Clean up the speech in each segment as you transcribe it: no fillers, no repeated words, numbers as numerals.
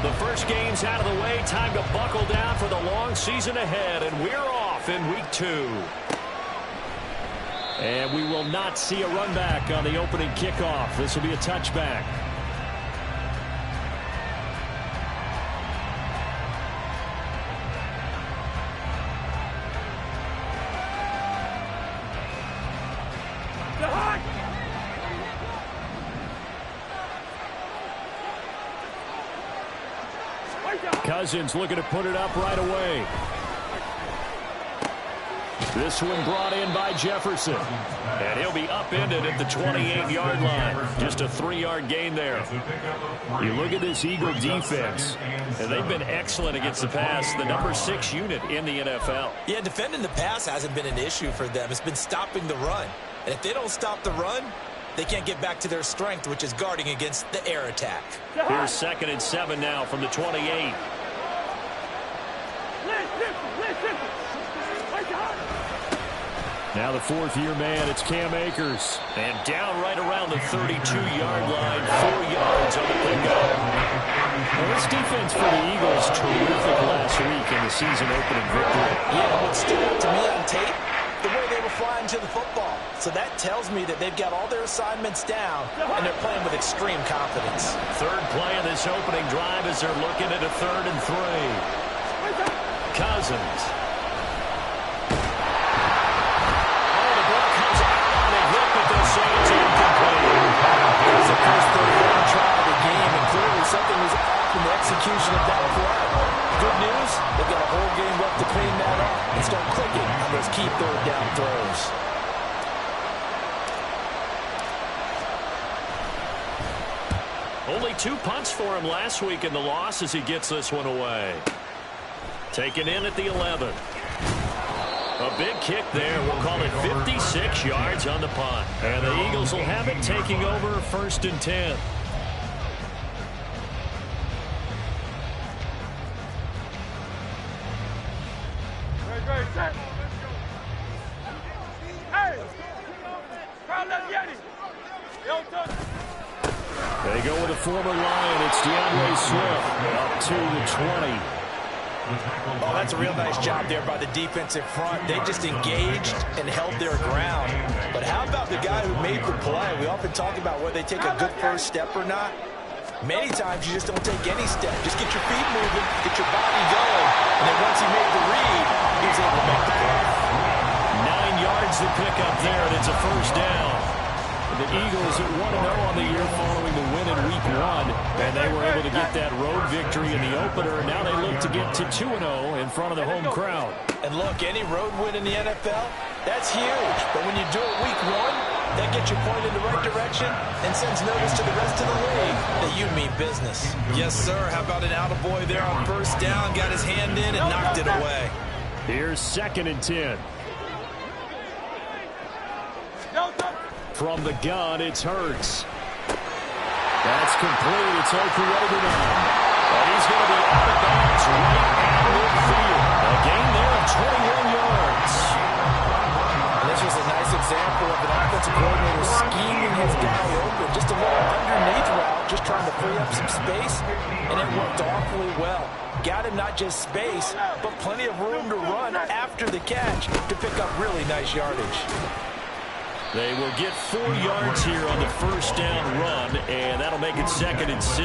The first game's out of the way. Time to buckle down for the long season ahead, and we're off in week 2. And we will not see a run back on the opening kickoff. This will be a touchback. Cousins looking to put it up right away. This one brought in by Jefferson. And he'll be upended at the 28-yard line. Just a 3-yard gain there. You look at this Eagle defense, and they've been excellent against the pass, the number 6 unit in the NFL. Yeah, defending the pass hasn't been an issue for them. It's been stopping the run. And if they don't stop the run, they can't get back to their strength, which is guarding against the air attack. Here's 2nd and 7 now from the 28. Now the 4th-year man, it's Cam Akers. And down right around the 32-yard line, 4 yards on the pickup. Well, this defense for the Eagles, terrific last week in the season-opening victory. Yeah, what stood out to me on tape, the way they were flying to the football. So that tells me that they've got all their assignments down, and they're playing with extreme confidence. Third play of this opening drive as they're looking at a 3rd and 3. Cousins. It's the first third try of the game, and clearly something was off in the execution of that play. Good news, they've got a whole game left to clean that up and start clicking on those key 3rd down throws. Only 2 punts for him last week in the loss as he gets this one away. Taken in at the 11. A big kick there. We'll call it 56 yards on the punt. And the Eagles will have it taking over 1st and 10. They go with a former Lion. It's DeAndre Swift up to the 20. Oh, that's a real nice job there by the defensive front. They just engaged and held their ground. But how about the guy who made the play? We often talk about whether they take a good first step or not. Many times you just don't take any step. Just get your feet moving, get your body going. And then once he made the read, he was able to make the play. 9 yards to pick up there, and it's a 1st down. The Eagles at 1-0 on the year following the win in week 1, and they were able to get that road victory in the opener. Now they look to get to 2-0 in front of the home crowd. And look, any road win in the NFL, that's huge. But when you do it week 1, that gets you pointed in the right direction and sends notice to the rest of the league that you mean business. Yes, sir. How about an attaboy there on 1st down, got his hand in and knocked it away. Here's 2nd and 10. From the gun, it's Hurts. That's complete. It's Okurobu now. And he's going to be out of bounds right at midfield. A gain there of 21 yards. And this was a nice example of an offensive coordinator scheming his guy open. Just a little underneath route, just trying to free up some space, and it worked awfully well. Got him not just space, but plenty of room to run after the catch to pick up really nice yardage. They will get 4 yards here on the 1st down run, and that'll make it 2nd and 6.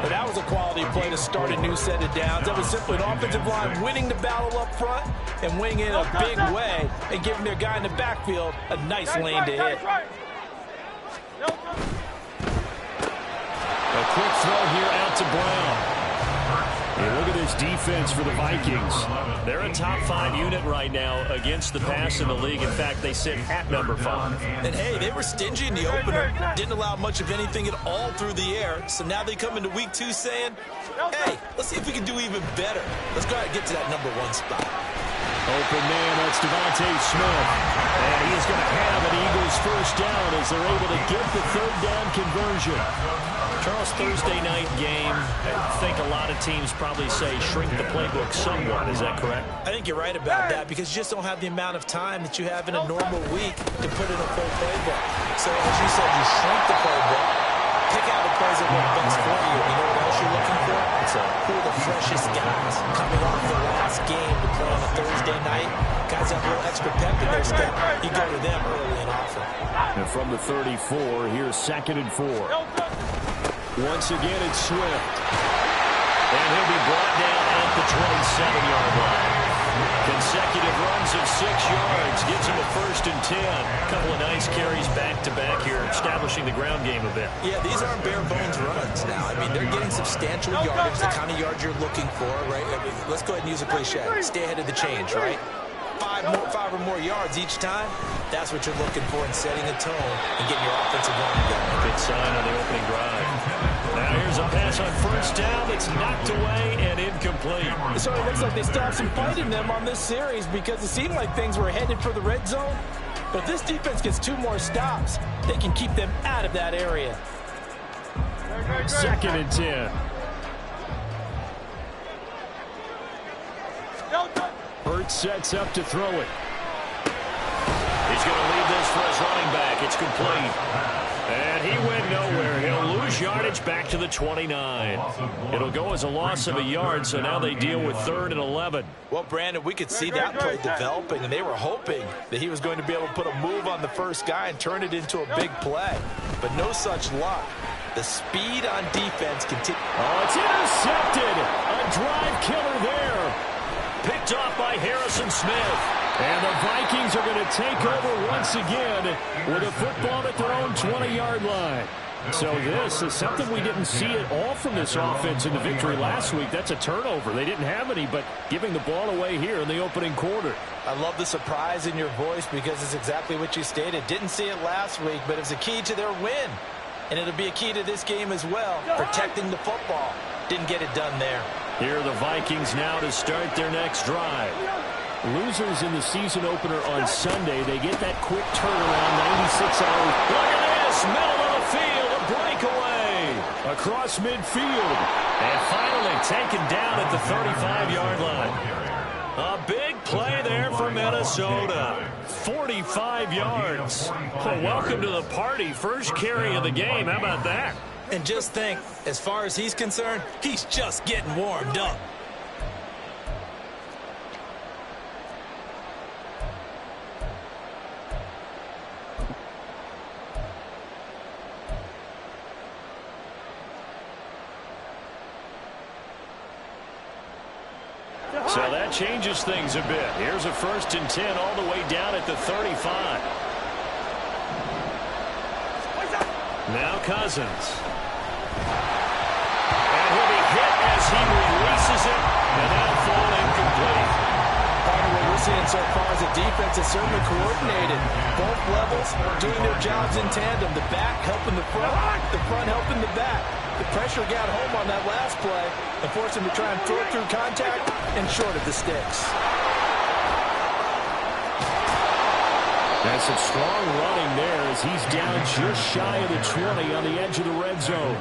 But that was a quality play to start a new set of downs. That was simply an offensive line winning the battle up front and winning in a big way and giving their guy in the backfield a nice lane to hit. A quick throw here out to Brown. Hey, look at this defense for the Vikings. They're a top 5 unit right now against the pass in the league. In fact, they sit at number 5. And hey, they were stingy in the opener. Didn't allow much of anything at all through the air. So now they come into week 2 saying, hey, let's see if we can do even better. Let's go ahead and get to that number 1 spot. Open man, that's Devontae Smith. And he is going to have an Eagles 1st down as they're able to get the 3rd down conversion. Charles, Thursday night game, I think a lot of teams probably say shrink the playbook somewhat. Is that correct? I think you're right about that because you just don't have the amount of time that you have in a normal week to put in a full playbook. So, as you said, you shrink the playbook. Pick out the plays that work best for you. You know what else you're looking for? It's who are the freshest guys coming off the last game to play on a Thursday night. Guys have a little extra pep in their step. You go to them early and often. And from the 34, here's 2nd and 4. Once again, it's Swift. And he'll be brought down at the 27-yard line. Consecutive runs of 6 yards gives him a 1st and 10. A couple of nice carries back-to-back here, establishing the ground game a bit. Yeah, these aren't bare-bones runs now. I mean, they're getting substantial yardage, the kind of yards you're looking for, right? I mean, let's go ahead and use a cliche. Stay ahead of the change, right? Five or more yards each time. That's what you're looking for in setting a tone and getting your offensive line going. Good sign on the opening drive. Now here's a pass on 1st down that's knocked away and incomplete. So it looks like they still have some fight in them on this series because it seemed like things were headed for the red zone. But if this defense gets 2 more stops, they can keep them out of that area. 2nd and 10. Hurts sets up to throw it. He's going to leave this for his running back. It's complete. And he went nowhere. He'll lose yardage back to the 29. It'll go as a loss of a yard, so now they deal with 3rd and 11. Well, Brandon, we could see that play developing, and they were hoping that he was going to be able to put a move on the first guy and turn it into a big play. But no such luck. The speed on defense continues. Oh, it's intercepted. A drive killer there. Picked off by Harrison Smith. And the Vikings are going to take over once again with a football at their own 20-yard line. So this is something we didn't see at all from this offense in the victory last week. That's a turnover. They didn't have any, but giving the ball away here in the opening quarter. I love the surprise in your voice because it's exactly what you stated. Didn't see it last week, but it's a key to their win. And it'll be a key to this game as well, protecting the football. Didn't get it done there. Here are the Vikings now to start their next drive. Losers in the season opener on Sunday, they get that quick turnaround, 96 hours. Look at this, middle of the field, a breakaway across midfield. And finally taken down at the 35-yard line. A big play there for Minnesota. 45 yards. Well, welcome to the party. First carry of the game. How about that? And just think, as far as he's concerned, he's just getting warmed up. So that changes things a bit. Here's a 1st and 10 all the way down at the 35. Now Cousins. And he'll be hit as he releases it, and that'll fall incomplete. Part of what we're seeing so far is the defense is certainly coordinated. Both levels doing their jobs in tandem. The back helping the front helping the back. The pressure got home on that last play and forced him to try and throw through contact and short of the sticks. That's some strong running there as he's down just shy of the 20 on the edge of the red zone.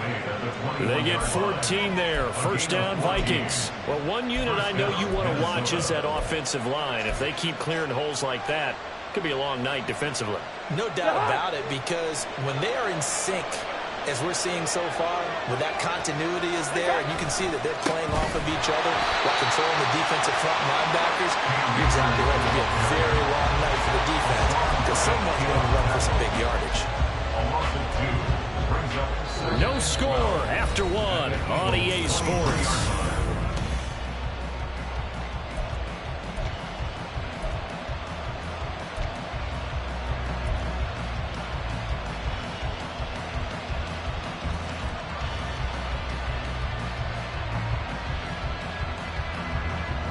They get 14 there. 1st down, Vikings. Well, one unit I know you want to watch is that offensive line. If they keep clearing holes like that, it could be a long night defensively. No doubt about it, because when they are in sync, as we're seeing so far, when that continuity is there, and you can see that they're playing off of each other while controlling the defensive front linebackers, you're exactly right. It'll be a very long night for the defense because someone's going to run for some big yardage. No score after 1 on EA Sports.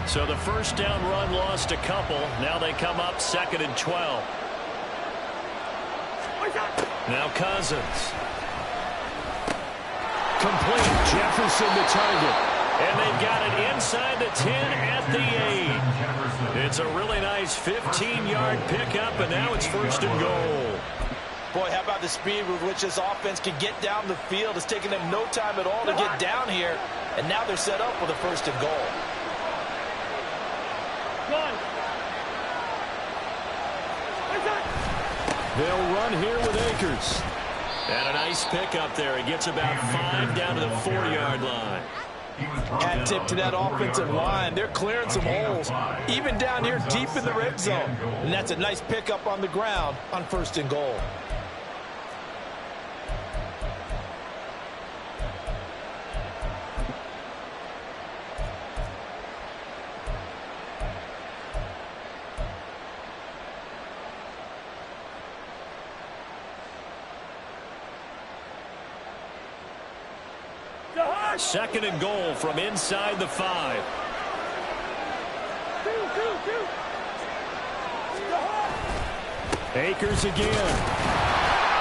So the 1st down run lost a couple. Now they come up 2nd and 12. Now Cousins. Complete. Jefferson the target. And they've got it inside the 10 at the 8. It's a really nice 15-yard pickup, and now it's 1st and goal. Boy, how about the speed with which this offense can get down the field? It's taken them no time at all to get down here, and now they're set up with a 1st and goal. They'll run here with Akers. And a nice pickup there. He gets about 5 down to the 4-yard line. Hat tip to that offensive line. They're clearing some holes, even down here deep in the red zone. And that's a nice pickup on the ground on 1st and goal. Second and goal from inside the 5. Akers again.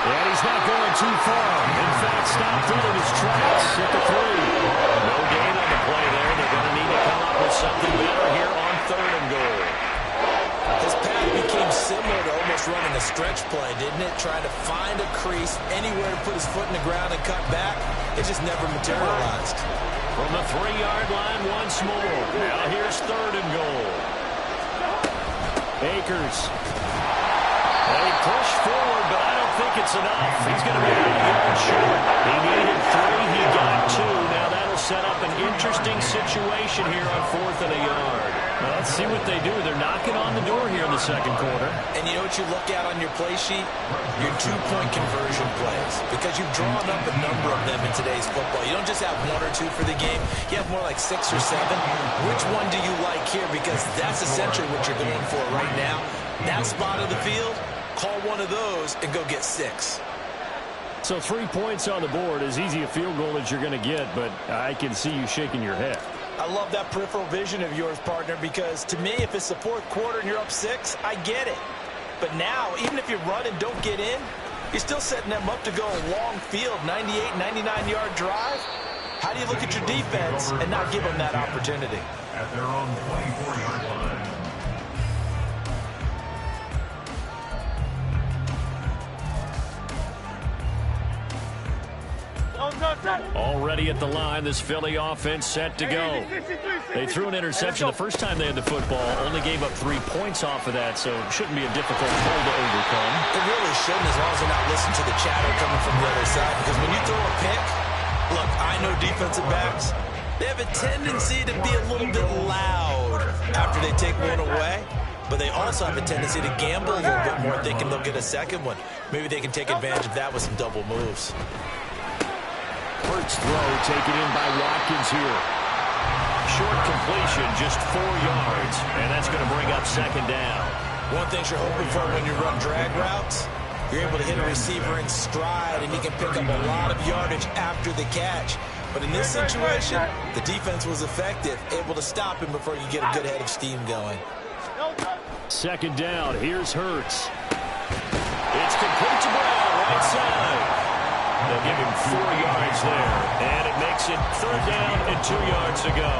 And he's not going too far. In fact, stopped dead in his tracks at the 3. No gain on the play there. They're going to need to come up with something better here on 3rd and goal. His path became similar to almost running a stretch play, didn't it? Trying to find a crease, anywhere to put his foot in the ground and cut back. It just never materialized. From the 3-yard line once more. Now here's 3rd and goal. Akers. They push forward, but I don't think it's enough. He's going to be a yard short. He needed 3. He got 2. Now that'll set up an interesting situation here on 4th and a yard. Well, let's see what they do. They're knocking on the door here in the second quarter. And you know what you look at on your play sheet? Your 2-point conversion plays. Because you've drawn up a number of them in today's football. You don't just have 1 or 2 for the game. You have more like 6 or 7. Which one do you like here? Because that's essentially what you're going for right now. That spot of the field, call one of those and go get 6. So 3 points on the board, as easy a field goal as you're going to get, but I can see you shaking your head. I love that peripheral vision of yours, partner, because to me, if it's the 4th quarter and you're up 6, I get it. But now, even if you run and don't get in, you're still setting them up to go a long field, 98, 99-yard drive. How do you look at your defense and not give them that opportunity? At their own 24-yard line. Already at the line, this Philly offense set to go. They threw an interception the first time they had the football, only gave up 3 points off of that, so it shouldn't be a difficult hole to overcome. It really shouldn't, as long as they're not listening to the chatter coming from the other side, because when you throw a pick, look, I know defensive backs, they have a tendency to be a little bit loud after they take one away, but they also have a tendency to gamble a little bit more, thinking they'll get a second one. Maybe they can take advantage of that with some double moves. First throw taken in by Watkins here. Short completion, just 4 yards, and that's going to bring up 2nd down. One thing you're hoping for when you run drag routes, you're able to hit a receiver in stride, and he can pick up a lot of yardage after the catch. But in this situation, the defense was effective, able to stop him before you get a good head of steam going. 2nd down, here's Hurts. It's complete to Brown, right side. They'll give him 4 yards there, and it makes it 3rd down and 2 yards to go.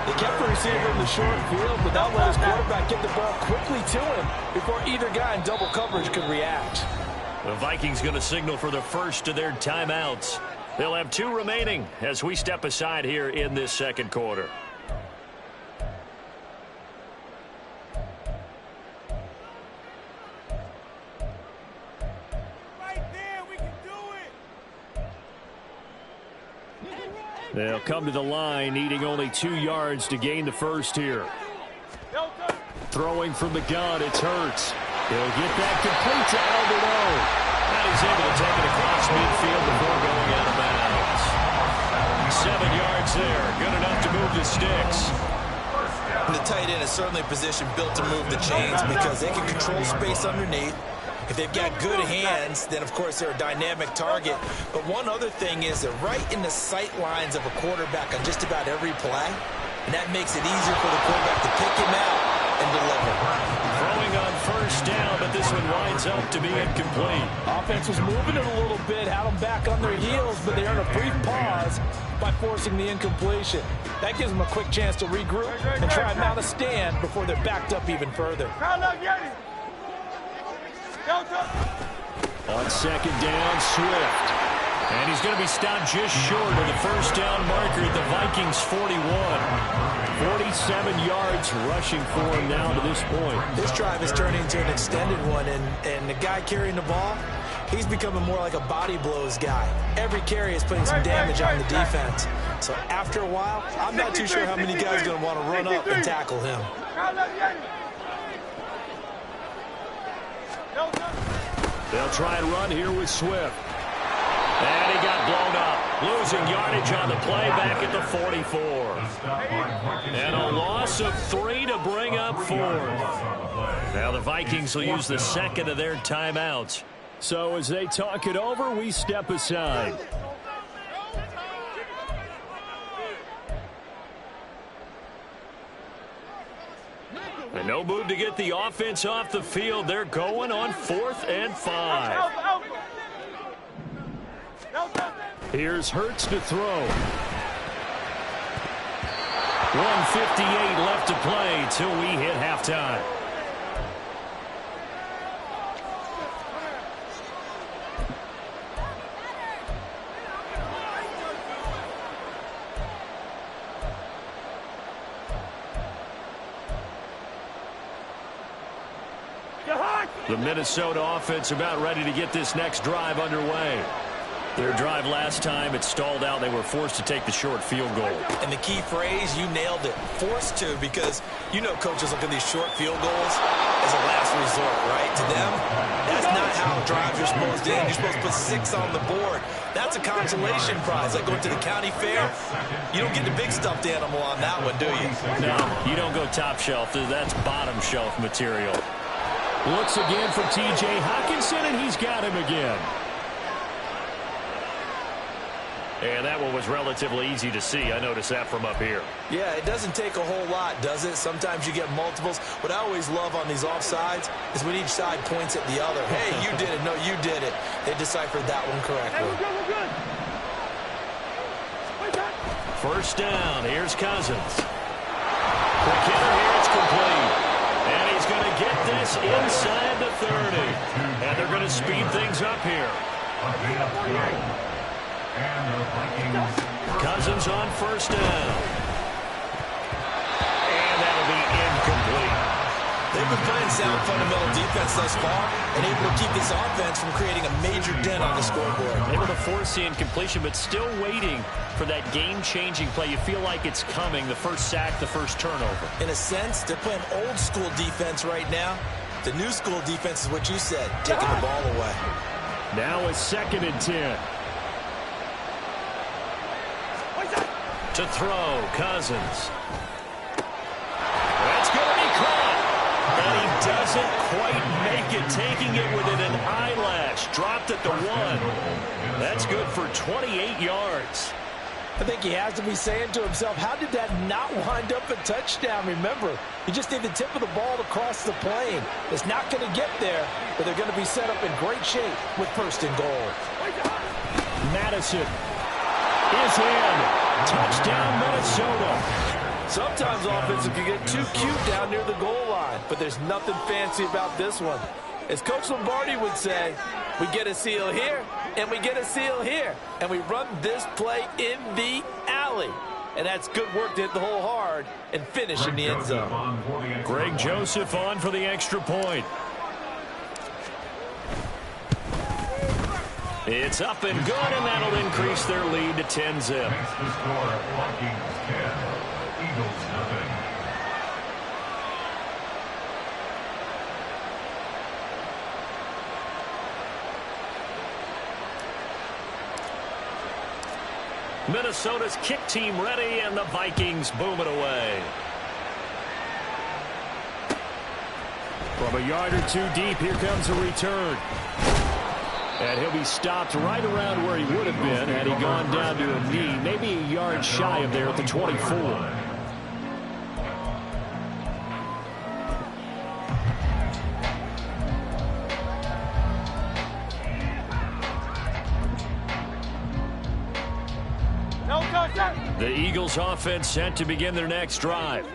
They kept the receiver in the short field, but that let his quarterback get the ball quickly to him before either guy in double coverage could react. The Vikings going to signal for the first of their timeouts. They'll have 2 remaining as we step aside here in this second quarter. They'll come to the line, needing only 2 yards to gain the first here. Throwing from the gun, it's Hurts. He'll get that complete to Alberto. And he's able to take it across midfield before going out of bounds. 7 yards there, good enough to move the sticks. The tight end is certainly a position built to move the chains because they can control space underneath. If they've got good hands, then, of course, they're a dynamic target. But one other thing is they're right in the sight lines of a quarterback on just about every play, and that makes it easier for the quarterback to pick him out and deliver. Throwing on first down, but this one winds up to be incomplete. Offense was moving it a little bit, had them back on their heels, but they earned a brief pause by forcing the incompletion. That gives them a quick chance to regroup and try and mount a stand before they're backed up even further. On 2nd down, Swift. And he's going to be stopped just short of the first down marker at the Vikings 41. 47 yards rushing for him now to this point. This drive is turning into an extended one, and the guy carrying the ball, He's becoming more like a body blows guy. Every carry is putting some damage on the defense. So after a while, I'm not too sure how many guys are going to want to run up and tackle him. They'll try and run here with Swift. And he got blown up. Losing yardage on the play back at the 44. And a loss of 3 to bring up 4. Now the Vikings will use the second of their timeouts. So as they talk it over, we step aside. And no move to get the offense off the field. They're going on 4th and 5. Here's Hurts to throw. 1:58 left to play till we hit halftime. The Minnesota offense about ready to get this next drive underway. Their drive last time, it stalled out. They were forced to take the short field goal. And the key phrase, you nailed it, forced to, because you know coaches look at these short field goals as a last resort, right? To them, that's not how drives are supposed to end. You're supposed to put 6 on the board. That's a consolation prize. Like going to the county fair, you don't get the big stuffed animal on that one, do you? No, you don't go top shelf. That's bottom shelf material. Looks again for T.J. Hockenson, and he's got him again. And that one was relatively easy to see. I noticed that from up here. Yeah, it doesn't take a whole lot, does it? Sometimes you get multiples. What I always love on these offsides is when each side points at the other. Hey, you did it. No, you did it. They deciphered that one correctly. Hey, we're good. First down. Here's Cousins. Quick hitter here. It's complete. And he's going to get this inside the 30. And they're going to speed things up here. Cousins on first down. And that'll be incomplete. They've been playing sound fundamental defense thus far and able to keep this offense from creating a major dent on the scoreboard. Able to force the incompletion, but still waiting for that game-changing play. You feel like it's coming, the first sack, the first turnover. In a sense, they're playing old-school defense right now. The new school defense is what you said, taking the ball away. Now it's 2nd and 10. To throw, Cousins. That's going to be caught. And he doesn't quite make it, taking it within an eyelash. Dropped at the 1. That's good for 28 yards. I think he has to be saying to himself, how did that not wind up a touchdown? Remember, you just need the tip of the ball to cross the plane. It's not going to get there, but they're going to be set up in great shape with 1st and goal. Madison is in. Touchdown, Minnesota. Sometimes offenses can get too cute down near the goal line, but there's nothing fancy about this one. As Coach Lombardi would say, we get a seal here, and we get a seal here, and we run this play in the alley. And that's good work to hit the hole hard and finish in the end zone. Greg Joseph on for the extra point. It's up and good, and that'll increase their lead to 10-zip. Minnesota's kick team ready, and the Vikings boom it away. From a yard or 2 deep, here comes a return. And he'll be stopped right around where he would have been had he gone down to a knee, maybe a yard shy of there at the 24. The Eagles offense set to begin their next drive.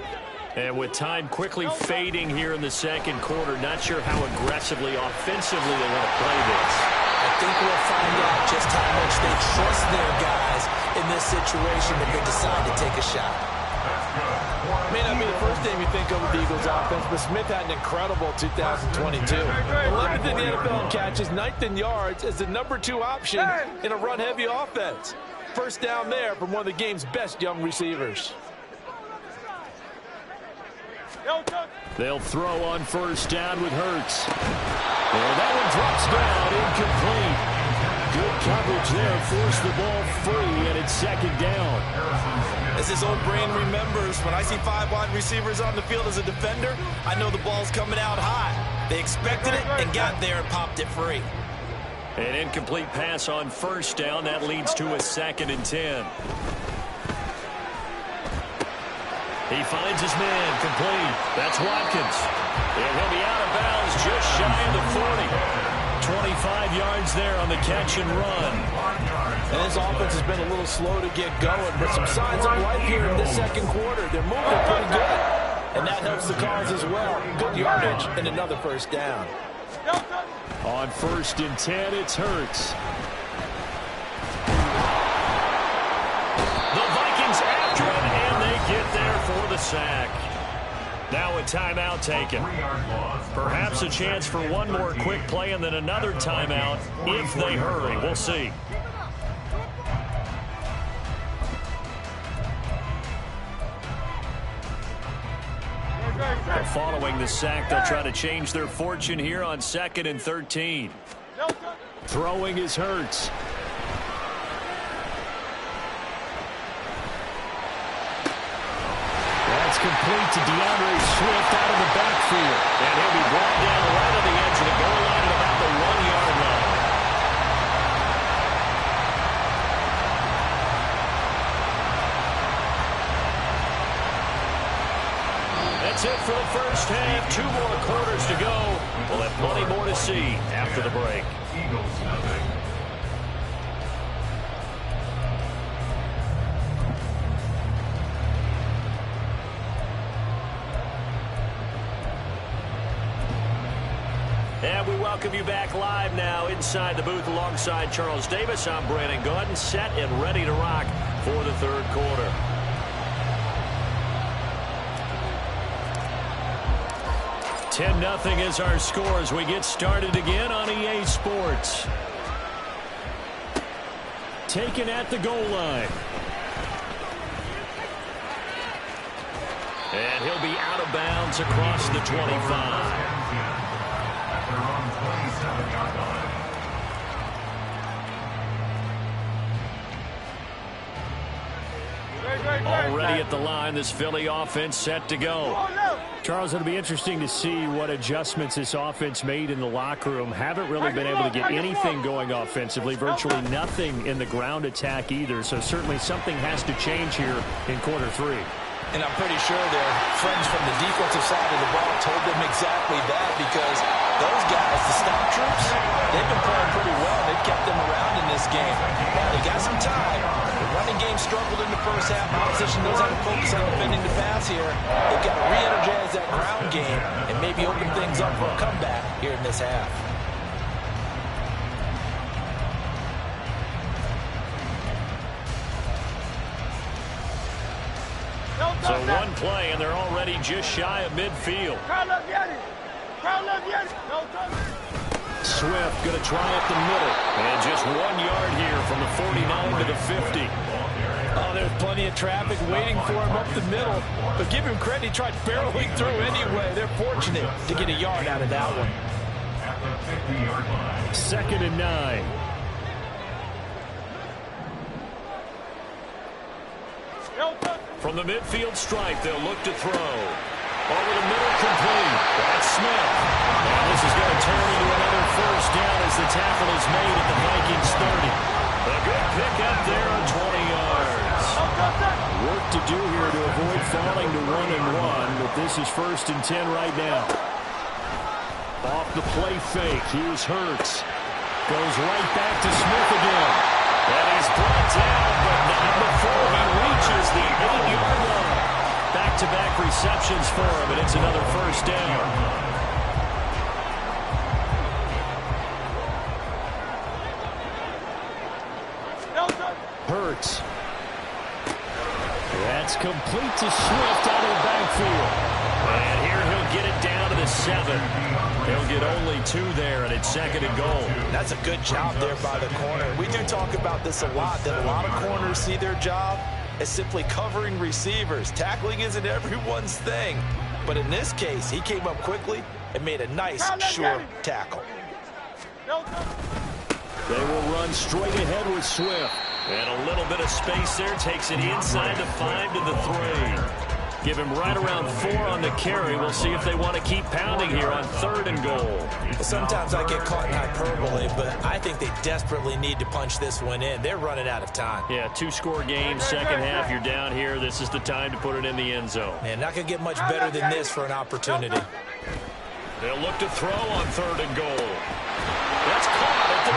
And with time quickly fading here in the 2nd quarter, not sure how aggressively, offensively they want to play this. I think we'll find out just how much they trust their guys in this situation if they decide to take a shot. May not be the first name you think of with the Eagles offense, but Smith had an incredible 2022. 11th in the NFL in catches, 9th in yards as the #2 option in a run-heavy offense. First down there from one of the game's best young receivers. They'll throw on first down with Hurts. And that one drops down, incomplete. Good coverage there, forced the ball free, and it's second down. As his old brain remembers, when I see 5 wide receivers on the field as a defender, I know the ball's coming out high. They expected it and got there and popped it free. An incomplete pass on first down. That leads to a 2nd and 10. He finds his man, complete. That's Watkins. And he'll be out of bounds just shy of the 40. 25 yards there on the catch and run. And his offense has been a little slow to get going, but some signs of life here in this second quarter. They're moving pretty good, and that helps the cause as well. Good yardage and another first down. On 1st and 10, it's Hurts. The Vikings after him, and they get there for the sack. Now a timeout taken. Perhaps a chance for one more quick play and then another timeout if they hurry. We'll see. Following the sack, they'll try to change their fortune here on 2nd and 13. Throwing is Hurts. That's complete to DeAndre Swift out of the backfield. And he'll be brought down right on the edge of the goal line at about the 1-yard line. That's it for the first half. 2 more quarters to go. We'll have plenty more to see after the break. And we welcome you back live now inside the booth alongside Charles Davis. I'm Brandon Gaudin, set and ready to rock for the third quarter. $10-0 is our score as we get started again on EA Sports. Taken at the goal line. And he'll be out of bounds across the 25. Already at the line, this Philly offense set to go. Charles, it'll be interesting to see what adjustments this offense made in the locker room. Haven't really been able to get anything going offensively, virtually nothing in the ground attack either. So certainly something has to change here in quarter 3. And I'm pretty sure their friends from the defensive side of the ball told them exactly that, because those guys, the stop troops, they've been playing pretty well. They've kept them around in this game. Now, they got some time. The running game struggled in the first half. Opposition knows how to focus on defending the pass here. They've got to re-energize that ground game and maybe open things up for a comeback here in this half. So one play, and they're already just shy of midfield. Swift going to try up the middle. And just 1 yard here from the 49 to the 50. Oh, there's plenty of traffic waiting for him up the middle. But give him credit, he tried barreling through anyway. They're fortunate to get a yard out of that one. 2nd and 9. From the midfield stripe, they'll look to throw. Over the middle, complete. That's Smith. Now this is going to turn into another first down as the tackle is made at the Vikings 30. A good pick up there on 20 yards. Work to do here to avoid falling to 1-1, but this is 1st and 10 right now. Off the play fake, here's Hurts. Goes right back to Smith again. And he's brought down, but not before he reaches the 8-yard line. Back-to-back receptions for him, and it's another first down. Hurts. It's complete to Swift out of the backfield. And here he'll get it down to the 7. He'll get only 2 there, and it's 2nd and goal. That's a good job there by the corner. We do talk about this a lot, that a lot of corners see their job as simply covering receivers. Tackling isn't everyone's thing. But in this case, he came up quickly and made a nice, sure tackle. They will run straight ahead with Swift. And a little bit of space there. Takes it inside the 5 to the 3. Give him right around 4 on the carry. We'll see if they want to keep pounding here on 3rd and goal. Sometimes I get caught in hyperbole, but I think they desperately need to punch this one in. They're running out of time. Yeah, 2-score game, second half. You're down here. This is the time to put it in the end zone. Man, not going to get much better than this for an opportunity. They'll look to throw on 3rd and goal. That's caught at the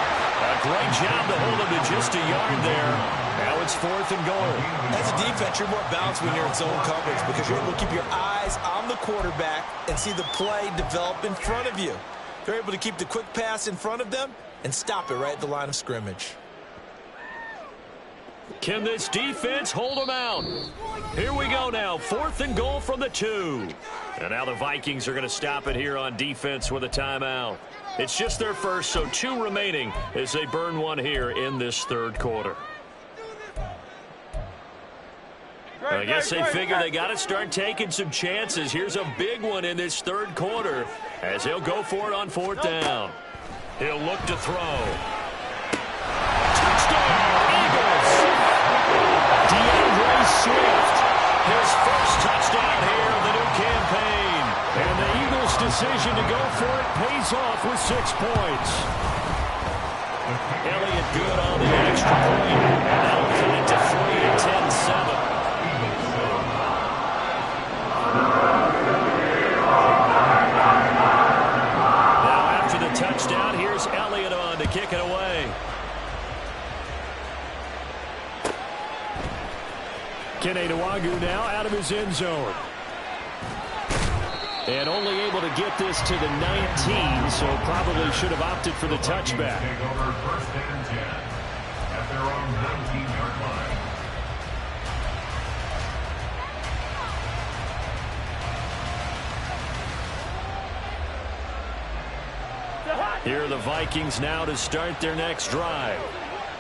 2. A great job to hold him to just a yard there. Now it's 4th and goal. As a defense, you're more balanced when you're in zone coverage because you're able to keep your eyes on the quarterback and see the play develop in front of you. They're able to keep the quick pass in front of them and stop it right at the line of scrimmage. Can this defense hold them out? Here we go now. 4th and goal from the 2. And now the Vikings are going to stop it here on defense with a timeout. It's just their first, so 2 remaining as they burn one here in this 3rd quarter. I guess they figure they got to start taking some chances. Here's a big one in this 3rd quarter as he'll go for it on 4th down. He'll look to throw. Touchdown, Eagles! Swift, his first touchdown here of the new campaign. And the Eagles' decision to go for it pays off with 6 points. Elliott good on the extra point. And that'll cut it to 3 at 10-7. Now after the touchdown, here's Elliott on to kick it away. Kene Nwangwu now out of his end zone. And only able to get this to the 19, so probably should have opted for the touchback. Take over 1st and 10 at their own 19-yard line. Here are the Vikings now to start their next drive.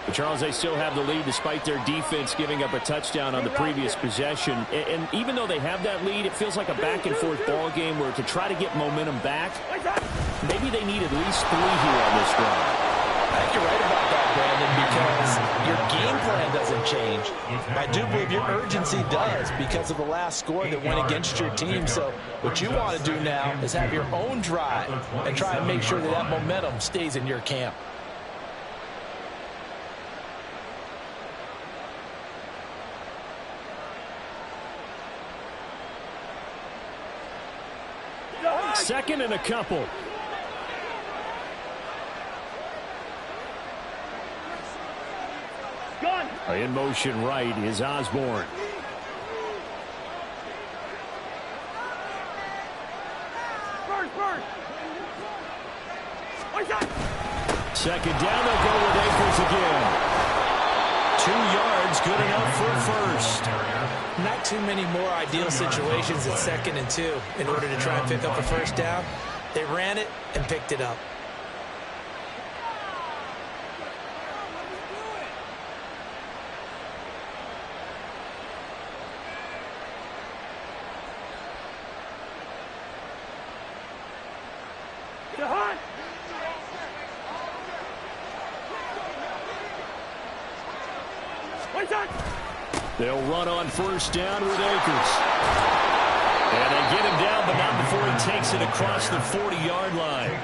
But Charles, they still have the lead despite their defense giving up a touchdown on the previous possession. And even though they have that lead, it feels like a back-and-forth ball game where to try to get momentum back, maybe they need at least 3 here on this drive. I think you're right about that, Brandon, because your game plan doesn't change. I do believe your urgency does because of the last score that went against your team. So what you want to do now is have your own drive and try and make sure that that momentum stays in your camp. Second and a couple. In motion right is Osborne. Second down, they'll go with Akers again. 2 yards, good enough for a first. Not too many more ideal situations at 2nd and 2 in order to try and pick up a first down. They ran it and picked it up. They'll run on 1st down with Akers. And they get him down, but not before he takes it across the 40-yard line.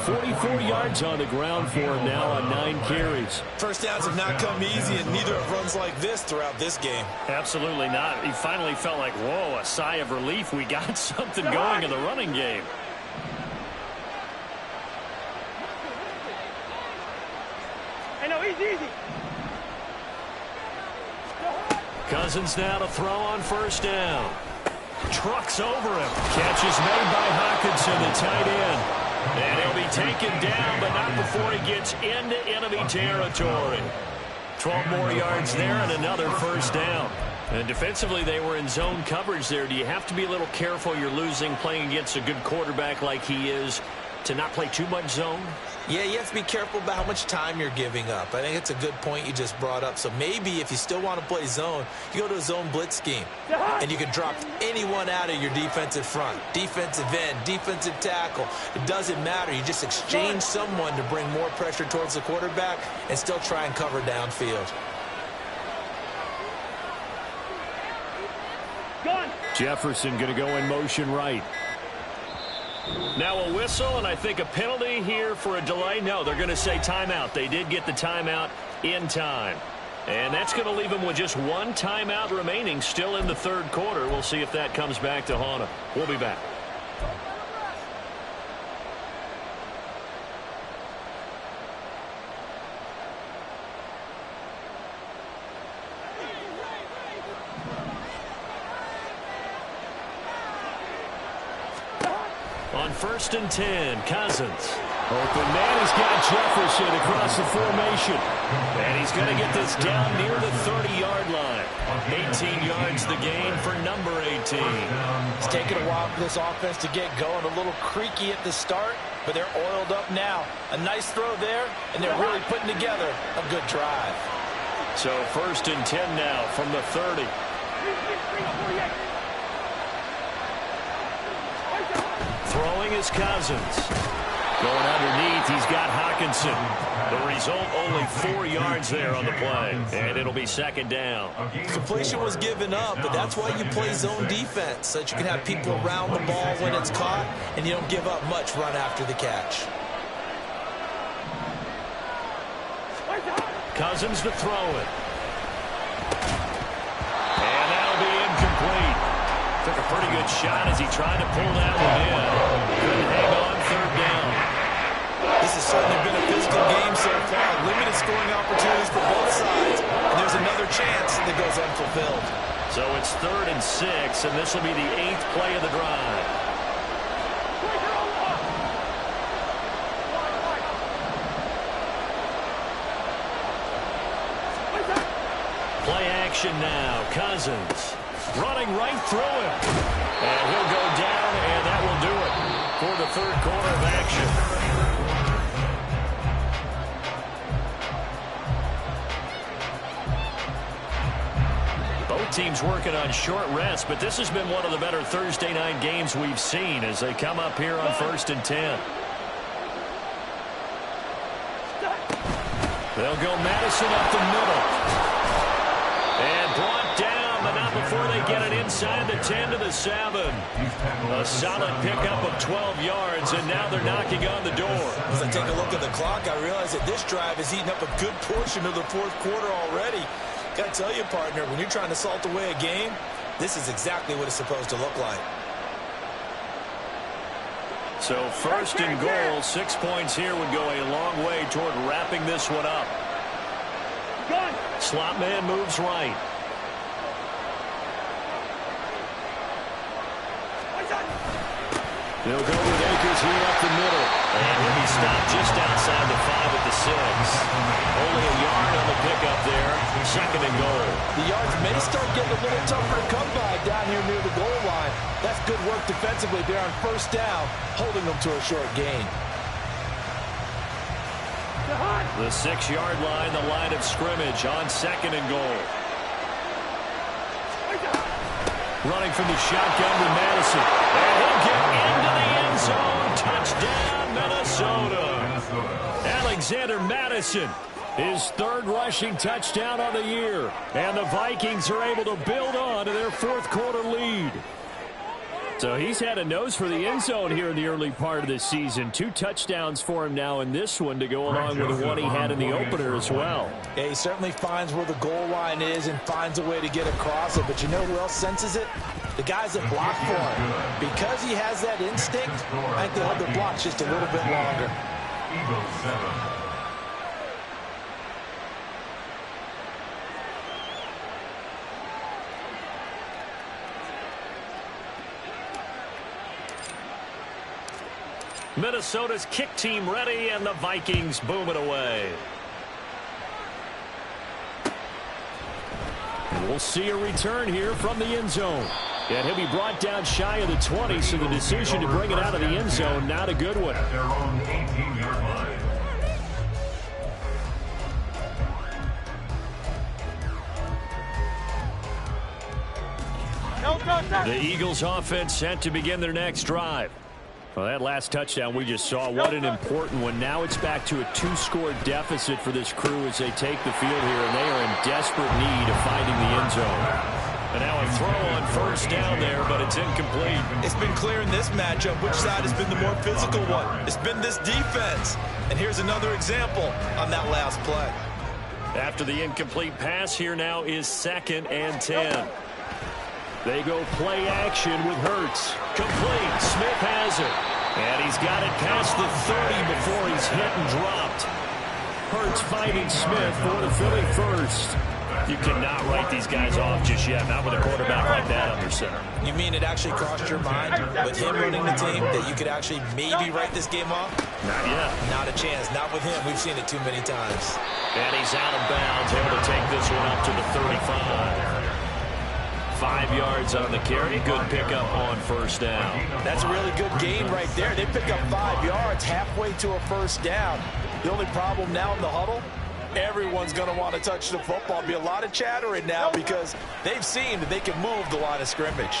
44 yards on the ground for him now on 9 carries. First downs have not come easy, and neither have runs like this throughout this game. Absolutely not. He finally felt like, whoa, a sigh of relief. We got something going in the running game. I know, easy. Cousins now to throw on 1st down. Trucks over him. Catch is made by Hawkinson, the tight end. And he'll be taken down, but not before he gets into enemy territory. 12 more yards there and another 1st down. And defensively, they were in zone coverage there. Do you have to be a little careful you're losing playing against a good quarterback like he is to not play too much zone? Yeah, you have to be careful about how much time you're giving up. I think it's a good point you just brought up. So maybe if you still want to play zone, you go to a zone blitz scheme. And you can drop anyone out of your defensive front. Defensive end, defensive tackle. It doesn't matter. You just exchange someone to bring more pressure towards the quarterback and still try and cover downfield. Jefferson going to go in motion right. Now a whistle, and I think a penalty here for a delay. No, they're going to say timeout. They did get the timeout in time. And that's going to leave them with just one timeout remaining still in the third quarter. We'll see if that comes back to haunt them. We'll be back. On 1st and 10, Cousins. Open man has got Jefferson across the formation. And he's going to get this down near the 30-yard line. 18 yards the gain for number 18. It's taken a while for this offense to get going. A little creaky at the start, but they're oiled up now. A nice throw there, and they're really putting together a good drive. So 1st and 10 now from the 30. Throwing is Cousins. Going underneath, he's got Hockenson. The result, only 4 yards there on the play. And it'll be 2nd down. Completion was given up, but that's why you play zone defense, so that you can have people around the ball when it's caught, and you don't give up much run after the catch. Cousins to throw it. And that'll be incomplete. Took a pretty good shot as he tried to pull that one in. Couldn't hang on 3rd down. This has certainly been a physical game so far. Limited scoring opportunities for both sides. And there's another chance that goes unfulfilled. So it's 3rd and 6, and this will be the 8th play of the drive. Play action now. Cousins running right through him. And he'll go down, and that will do it for the 3rd quarter of action. Both teams working on short rest, but this has been one of the better Thursday night games we've seen as they come up here on 1st and 10. They'll go Madison up the middle. And brought down, but not before they get it inside the 10 to the 7. A solid pickup of 12 yards, and now they're knocking on the door. As I take a look at the clock, I realize that this drive has eaten up a good portion of the 4th quarter already. Got to tell you, partner, when you're trying to salt away a game, this is exactly what it's supposed to look like. So 1st and goal, 6 points here would go a long way toward wrapping this one up. Slot man moves right. They'll go with Akers here up the middle. And he'll be stopped just outside the 5 at the 6. Only a yard on the pickup there. 2nd and goal. The yards may start getting a little tougher to come by down here near the goal line. That's good work defensively there on 1st down, holding them to a short gain. The 6-yard line, the line of scrimmage on 2nd and goal. Running from the shotgun to Madison. And he'll get into the end zone. Touchdown, Minnesota. Alexander Madison, his 3rd rushing touchdown on the year. And the Vikings are able to build on to their 4th quarter lead. So he's had a nose for the end zone here in the early part of the season. 2 touchdowns for him now in this one to go along with the one he had in the opener as well. Yeah, he certainly finds where the goal line is and finds a way to get across it. But you know who else senses it? The guys that block for him. Because he has that instinct, I think they'll hold their blocks just a little bit longer. Eagles 7. Minnesota's kick team ready, and the Vikings boom it away. We'll see a return here from the end zone. And he'll be brought down shy of the 20, so the decision to bring it out of the end zone, not a good one. At their own 18-yard line. The Eagles offense set to begin their next drive. Well, that last touchdown we just saw, what an important one. Now it's back to a 2-score deficit for this crew as they take the field here, and they are in desperate need of finding the end zone. And now a throw on first down there, but it's incomplete. It's been clear in this matchup which side has been the more physical one. It's been this defense. And here's another example on that last play. After the incomplete pass, here now is 2nd and 10. They go play action with Hurts. Complete. Smith has it. And he's got it past the 30 before he's hit and dropped. Hurts finding Smith for the Philly first. You cannot write these guys off just yet, not with a quarterback like that under center. You mean it actually crossed your mind with him running the team that you could actually maybe write this game off? Not yet. Not a chance. Not with him. We've seen it too many times. And he's out of bounds, able to take this one up to the 35. 5 yards on the carry. Good pickup on first down. That's a really good gain right there. They pick up 5 yards halfway to a first down. The only problem now in the huddle, everyone's going to want to touch the football. Be a lot of chattering now because they've seen that they can move the line of scrimmage.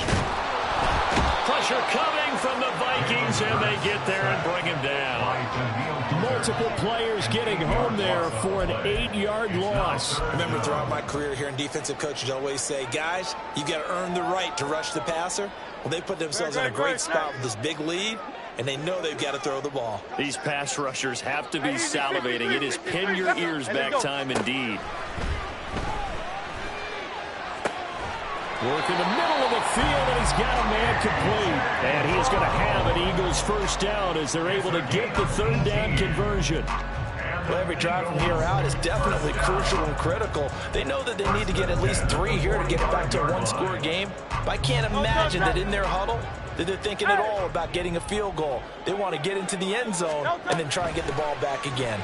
Pressure coming from the Vikings, and they get there and bring him down. Multiple players getting home there for an 8-yard loss. Remember, throughout my career here in defensive coaches always say, guys, you got to earn the right to rush the passer. Well, they put themselves in a great spot with this big lead, and they know they've got to throw the ball. These pass rushers have to be salivating. It is pin your ears back time indeed. Work in the middle of the field, and he's got a man complete. And he is going to have an Eagles first down as they're able to get the 3rd down conversion. Well, every drive from here out is definitely crucial and critical. They know that they need to get at least 3 here to get it back to a 1-score game. But I can't imagine that in their huddle that they're thinking at all about getting a field goal. They want to get into the end zone and then try and get the ball back again.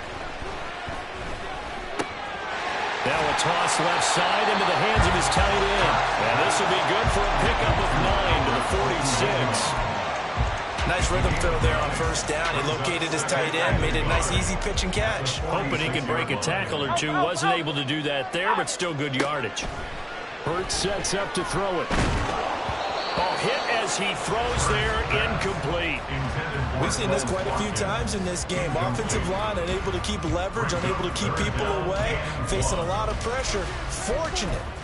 Now a toss left side into the hands of his tight end. And this will be good for a pickup of 9 to the 46. Nice rhythm throw there on first down. He located his tight end, made it a nice easy pitch and catch. Hoping he can break a tackle or two. Wasn't able to do that there, but still good yardage. Hurts sets up to throw it. Oh, hit as he throws there, incomplete. We've seen this quite a few times in this game. Offensive line unable to keep leverage, unable to keep people away, facing a lot of pressure.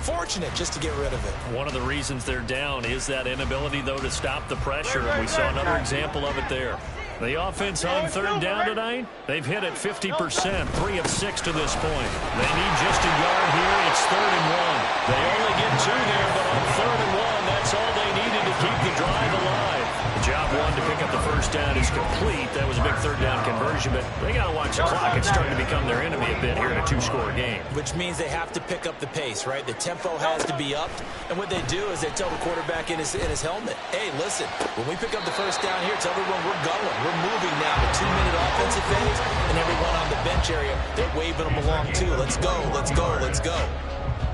Fortunate just to get rid of it. One of the reasons they're down is that inability, though, to stop the pressure. And we saw another example of it there. The offense on 3rd down tonight, they've hit it 50%, 3 of 6 to this point. They need just a yard here. It's 3rd and 1. They only get 2 there, but on 3rd and 1, that's all they needed to keep the drive alive. Job 1 to pick up the first down is complete. That was a big 3rd down conversion, but they got to watch the clock. It's starting to become their enemy a bit here in a 2-score game. Which means they have to pick up the pace, right? The tempo has to be upped. And what they do is they tell the quarterback in his helmet, hey, listen, when we pick up the first down here, tell everyone we're going. We're moving now to 2-minute offensive phase, and everyone on the bench area, they're waving them along too. Let's go, let's go, let's go.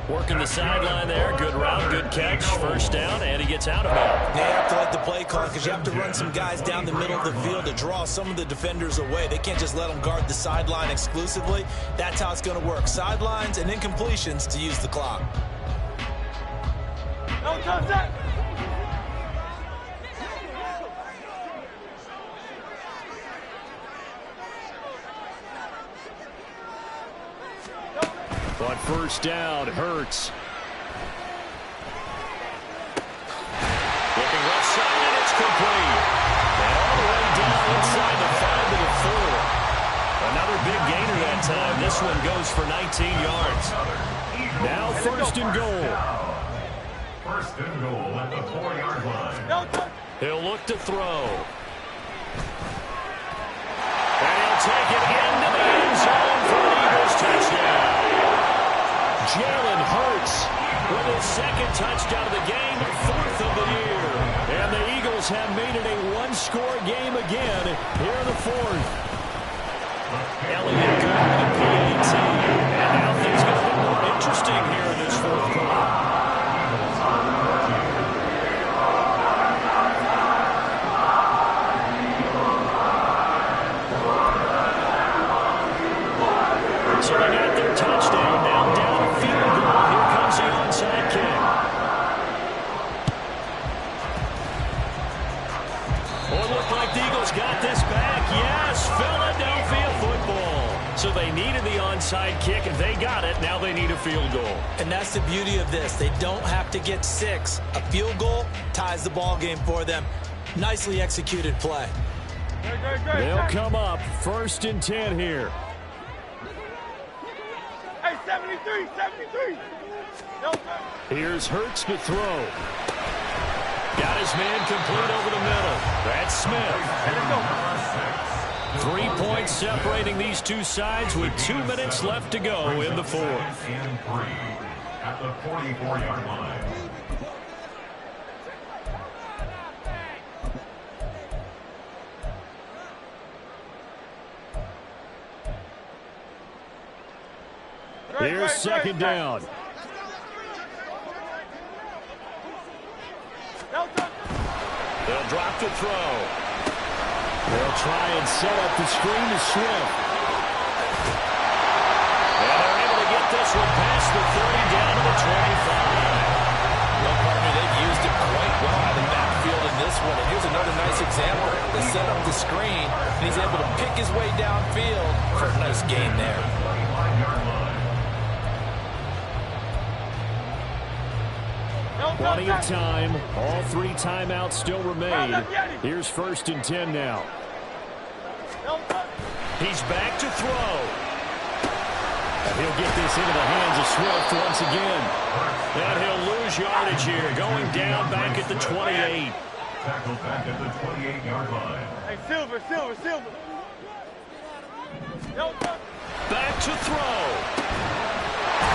Working the sideline there. Good route, good catch. First down, and he gets out of it. They have to let the play call because you have to run some guys down the middle of the field to draw some of the defenders away. They can't just let them guard the sideline exclusively. That's how it's going to work. Sidelines and incompletions to use the clock. But first down, Hurts. Looking left side, and it's complete. And all the way down inside the 5 to the 4. Another big gainer that time. This one goes for 19 yards. Now 1st and goal. 1st and goal at the 4-yard line. He'll look to throw. And he'll take it into the end zone for an Eagles touchdown. Jalen Hurts with his 2nd touchdown of the game, 4th of the year. And the Eagles have made it a 1-score game again here in the 4th. Elliott good with a PAT. And now things get a bit more interesting here in this 4th quarter. So they got their touchdown. Now down a field goal. Here comes the onside kick. Oh, it looked like the Eagles got this back. Yes, Philadelphia football. So they needed the onside kick, and they got it. Now they need a field goal. And that's the beauty of this. They don't have to get 6. A field goal ties the ball game for them. Nicely executed play. They'll come up 1st and 10 here. Hey, 73, 73. Here's Hurts to throw. Got his man complete over the middle. That's Smith. 3 points separating these two sides with 2 minutes left to go in the 4th. At the 44-yard line. Here's 2nd down. They'll drop the throw. They'll try and set up the screen to Swift. And they're able to get this one past the 30 down to the 25. Well, partner, they've used it quite well out of the backfield in this one. And here's another nice example. They set up the screen, and he's able to pick his way downfield for a nice gain there. Plenty of time. All 3 timeouts still remain. Here's 1st and 10 now. He's back to throw. And he'll get this into the hands of Swift once again. And he'll lose yardage here, going down back at the 28. Tackled back at the 28-yard line. Hey, Silver. Back to throw.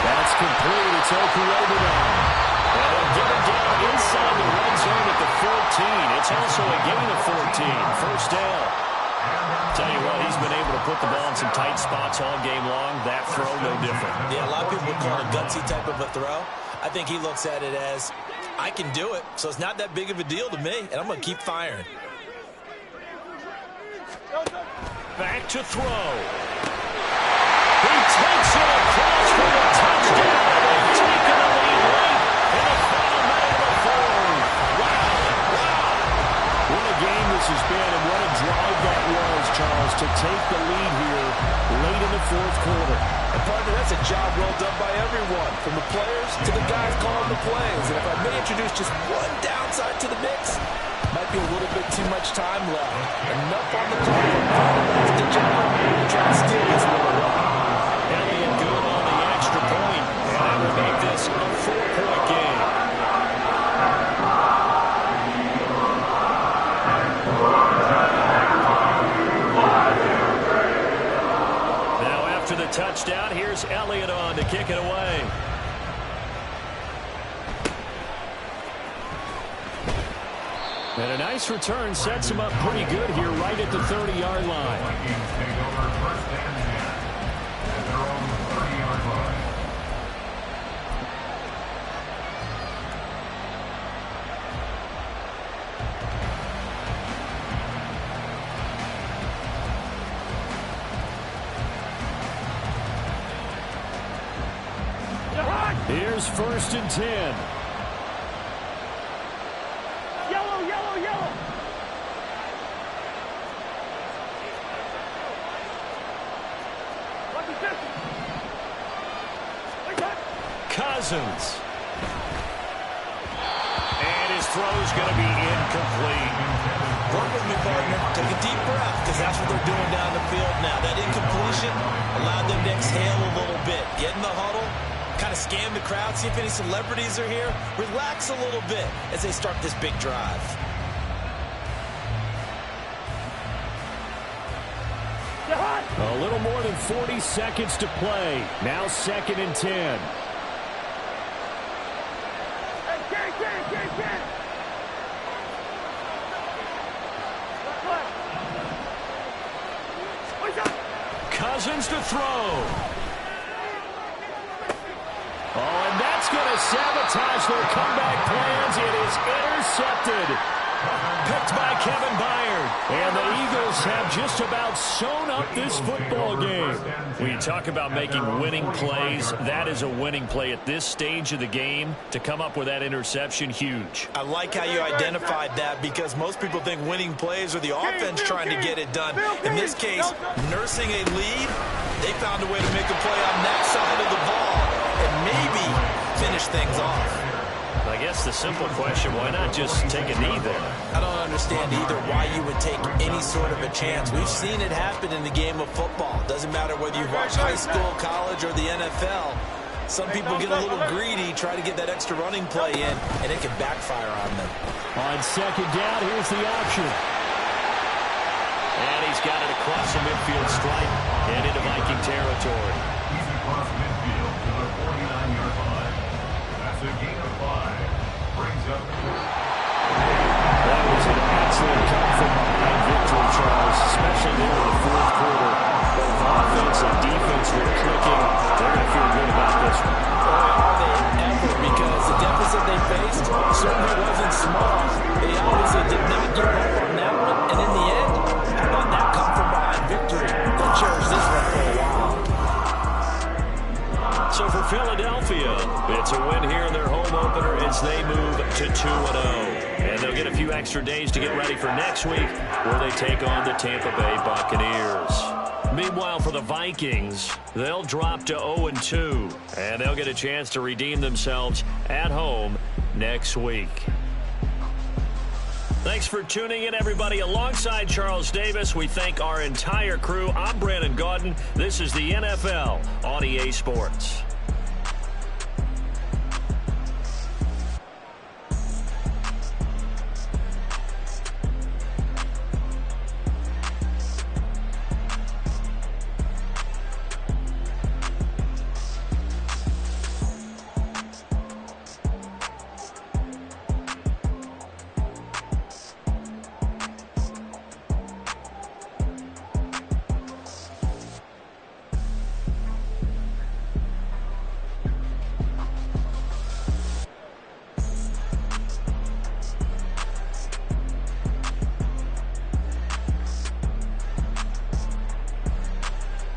That's complete. It's Okurobudan. And they'll get him down inside the red zone at the 14. It's also a gain of 14. 1st down. Tell you what, he's been able to put the ball in some tight spots all game long. That throw, no different. Yeah, a lot of people would call it a gutsy type of a throw. I think he looks at it as, I can do it, so it's not that big of a deal to me, and I'm going to keep firing. Back to throw. He takes it across for the touchdown. They've taken the lead late in the final minute of the 4th. Wow. What a game this has been, and what a drive that was, Charles, to take the lead here late in the 4th quarter. And partner, that's a job well done by everyone, from the players to the guys calling the plays. And if I may introduce just one downside to the mix, might be a little bit too much time left. Enough on the clock for quarterbacks to jump and try to steal this one away. Elliott good on the extra point, and that will make this a 4-point game. Now after the touchdown, here's Elliott on to kick it away. And a nice return sets him up pretty good here right at the 30-yard line. Vikings take over 1st and 10 at their own 30-yard line. Here's 1st and 10. Yellow. Cousins. And his throw's going to be incomplete. Work with me, partner. Take a deep breath, because that's what they're doing down the field now. That incompletion allowed them to exhale a little bit. Get in the huddle, kind of scan the crowd, see if any celebrities are here. Relax a little bit as they start this big drive. A little more than 40 seconds to play. Now 2nd and 10. Cousins to throw. Oh, and that's going to sabotage their comeback plans. It is intercepted. Picked by Kevin Byard. And the Eagles have just about sewn up this football game. When you talk about making winning plays, that is a winning play at this stage of the game. To come up with that interception, huge. I like how you identified that, because most people think winning plays are the offense trying to get it done. In this case, nursing a lead, they found a way to make a play on that side of the ball and maybe finish things off. I guess the simple question, why not just take a knee there? I don't understand either why you would take any sort of a chance. We've seen it happen in the game of football. Doesn't matter whether you watch high school, college, or the NFL. Some people get a little greedy, try to get that extra running play in, and it can backfire on them. On second down, here's the option. And he's got it across the midfield stripe and into Viking territory. He's across midfield to the 49-yard line. That's a gain of 5. Brings up. That was an excellent come from behind victory, Charles, especially there in the fourth quarter. Both offense and defense were clicking. They're going to feel good about this one. Are they ever? Because the deficit they faced certainly wasn't small. They obviously did not give up on that one. And in the end, how about that come from behind victory? They'll cherish this one for a while. So for Philadelphia, it's a win here in their home opener as they move to 2-0. And they'll get a few extra days to get ready for next week, where they take on the Tampa Bay Buccaneers. Meanwhile, for the Vikings, they'll drop to 0-2, and they'll get a chance to redeem themselves at home next week. Thanks for tuning in, everybody. Alongside Charles Davis, we thank our entire crew. I'm Brandon Gaudin. This is the NFL on EA Sports.